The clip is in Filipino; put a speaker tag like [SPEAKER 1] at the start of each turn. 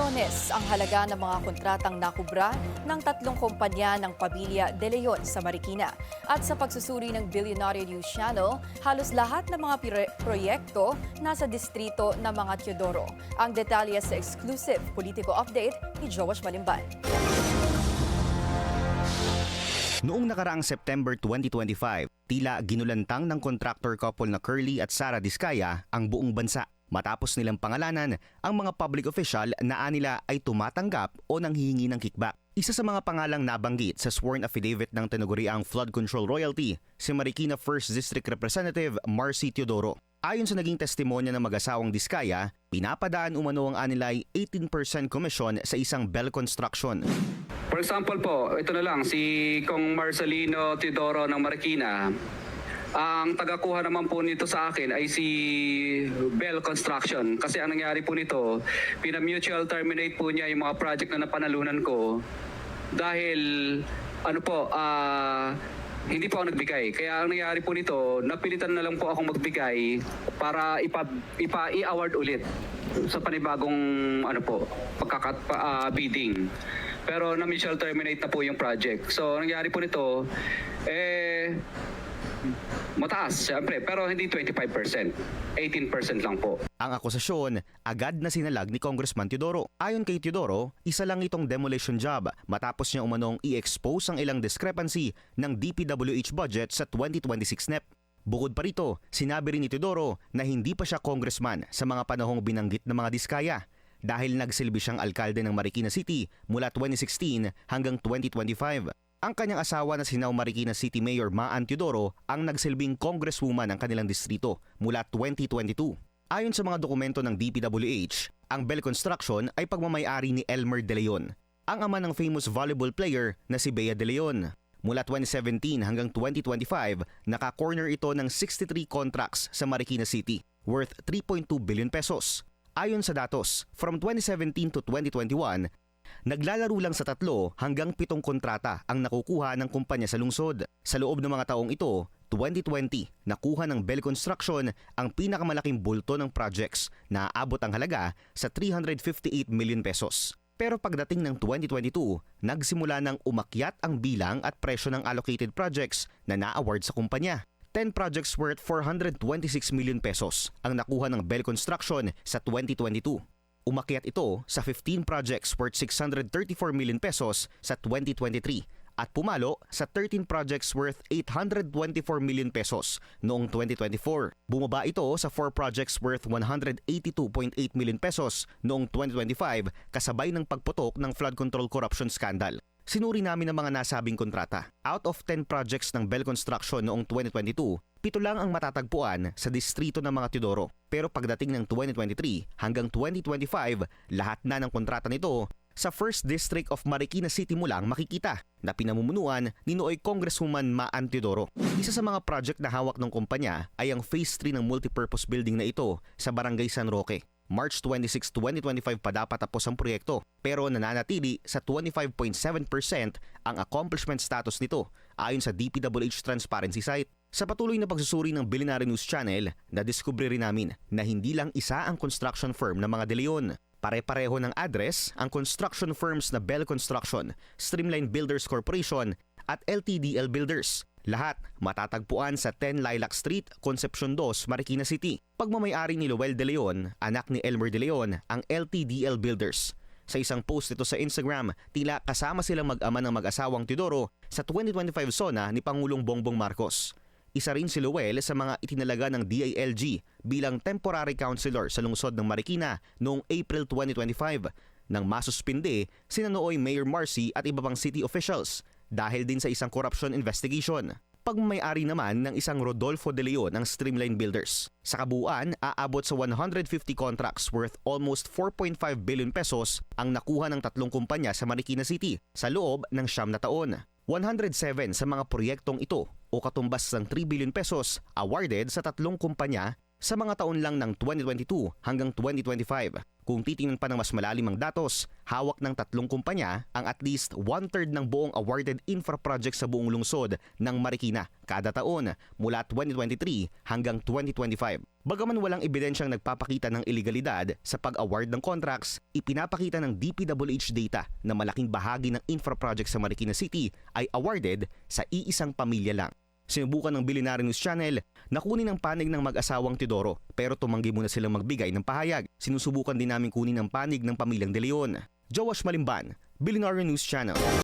[SPEAKER 1] Milyones ang halaga ng mga kontratang nakubra ng tatlong kumpanya ng pamilya De Leon sa Marikina. At sa pagsusuri ng Billionaire News Channel, halos lahat ng mga proyekto nasa distrito ng mga Teodoro. Ang detalye sa exclusive Politico Update ni Joash Malimban.
[SPEAKER 2] Noong nakaraang September 2025, tila ginulantang ng contractor couple na Curly at Sara Diskaya ang buong bansa. Matapos nilang pangalanan ang mga public official na anila ay tumatanggap o nanghihingi ng kickback. Isa sa mga pangalang nabanggit sa sworn affidavit ng tinaguriang flood control royalty, si Marikina 1st District Representative Marcy Teodoro. Ayon sa naging testimonya ng mag-asawang Diskaya, pinapadaan umano ang anila ay 18% commission sa isang Bell Construction.
[SPEAKER 3] For example po, ito na lang, si Kong Marcelino Teodoro ng Marikina. Ang tagakuha naman po nito sa akin ay si Bell Construction. Kasi ang nangyari po nito, pina-mutual terminate po niya yung mga project na napanalunan ko dahil hindi po ako nagbigay. Kaya ang nangyari po nito, napilitan na lang po akong magbigay para i-award ulit sa panibagong bidding. Pero na-mutual terminate na po yung project. So ang nangyari po nito, mataas, siyempre, pero hindi 25%. 18% lang po.
[SPEAKER 2] Ang akusasyon, agad na sinalag ni Congressman Teodoro. Ayon kay Teodoro, isa lang itong demolition job matapos niya umanong i-expose ang ilang discrepancy ng DPWH budget sa 2026 NEP. Bukod pa rito, sinabi rin ni Teodoro na hindi pa siya congressman sa mga panahong binanggit ng mga Diskaya dahil nagsilbi siyang alkalde ng Marikina City mula 2016 hanggang 2025. Ang kanyang asawa na si now Marikina City Mayor Maan Teodoro ang nagsilbing congresswoman ng kanilang distrito mula 2022. Ayon sa mga dokumento ng DPWH, ang Bell Construction ay pagmamay-ari ni Elmer De Leon, ang ama ng famous volleyball player na si Bea De Leon. Mula 2017 hanggang 2025, naka-corner ito ng 63 contracts sa Marikina City worth 3.2 billion pesos. Ayon sa datos, from 2017 to 2021, naglalaro lang sa 3 hanggang 7 kontrata ang nakukuha ng kumpanya sa lungsod. Sa loob ng mga taong ito, 2020, nakuha ng Bell Construction ang pinakamalaking bulto ng projects na aabot ang halaga sa 358 million pesos. Pero pagdating ng 2022, nagsimula ng umakyat ang bilang at presyo ng allocated projects na na-award sa kumpanya. 10 projects worth 426 million pesos ang nakuha ng Bell Construction sa 2022. Umakyat ito sa 15 projects worth 634 million pesos sa 2023 at pumalo sa 13 projects worth 824 million pesos noong 2024. Bumaba ito sa 4 projects worth 182.8 million pesos noong 2025 kasabay ng pagputok ng flood control corruption scandal. Sinuri namin ang mga nasabing kontrata. Out of 10 projects ng Bell Construction noong 2022, 7 lang ang matatagpuan sa distrito ng mga Teodoro. Pero pagdating ng 2023 hanggang 2025, lahat na ng kontrata nito sa 1st District of Marikina City mo lang makikita na pinamumunuan ni nooy Congresswoman Maan Teodoro. Isa sa mga project na hawak ng kumpanya ay ang Phase 3 ng multipurpose building na ito sa Barangay San Roque. March 26, 2025 pa dapat tapos ang proyekto pero nananatili sa 25.7% ang accomplishment status nito ayon sa DPWH Transparency site. Sa patuloy na pagsusuri ng Billionaire News Channel, nadiskubre rin namin na hindi lang isa ang construction firm ng mga De Leon. Pare-pareho ng address ang construction firms na Bell Construction, Streamline Builders Corporation at LTDL Builders. Lahat matatagpuan sa 10 Lilac Street, Concepcion 2, Marikina City. Pagmamay-ari ni Lowell De Leon, anak ni Elmer De Leon, ang LTDL Builders. Sa isang post nito sa Instagram, tila kasama silang mag-ama ng mag-asawang Teodoro sa 2025 SONA ni Pangulong Bongbong Marcos. Isa rin si Lowell sa mga itinalaga ng DILG bilang temporary councilor sa lungsod ng Marikina noong April 2025 nang masuspinde sina nooy Mayor Marcy at iba pang city officials dahil din sa isang corruption investigation. Pagmamay-ari naman ng isang Rodolfo De Leon ng Streamline Builders. Sa kabuuan, aabot sa 150 contracts worth almost 4.5 billion pesos ang nakuha ng 3 kumpanya sa Marikina City sa loob ng 9 na taon. 107 sa mga proyektong ito o katumbas ng 3 billion pesos awarded sa 3 kumpanya sa mga taon lang ng 2022 hanggang 2025. Kung titingnan pa ng mas malalimang datos, hawak ng 3 kumpanya ang at least 1/3 ng buong awarded infra project sa buong lungsod ng Marikina kada taon mula 2023 hanggang 2025. Bagaman walang ebidensyang nagpapakita ng ilegalidad sa pag-award ng contracts, ipinapakita ng DPWH data na malaking bahagi ng infra project sa Marikina City ay awarded sa iisang pamilya lang. Sinubukan ng Billionaire News Channel na kunin ang panig ng mag-asawang Teodoro pero tumanggi muna silang magbigay ng pahayag. Sinusubukan din namin kunin ang panig ng pamilyang De Leon. Joash Malimban, Billionaire News Channel.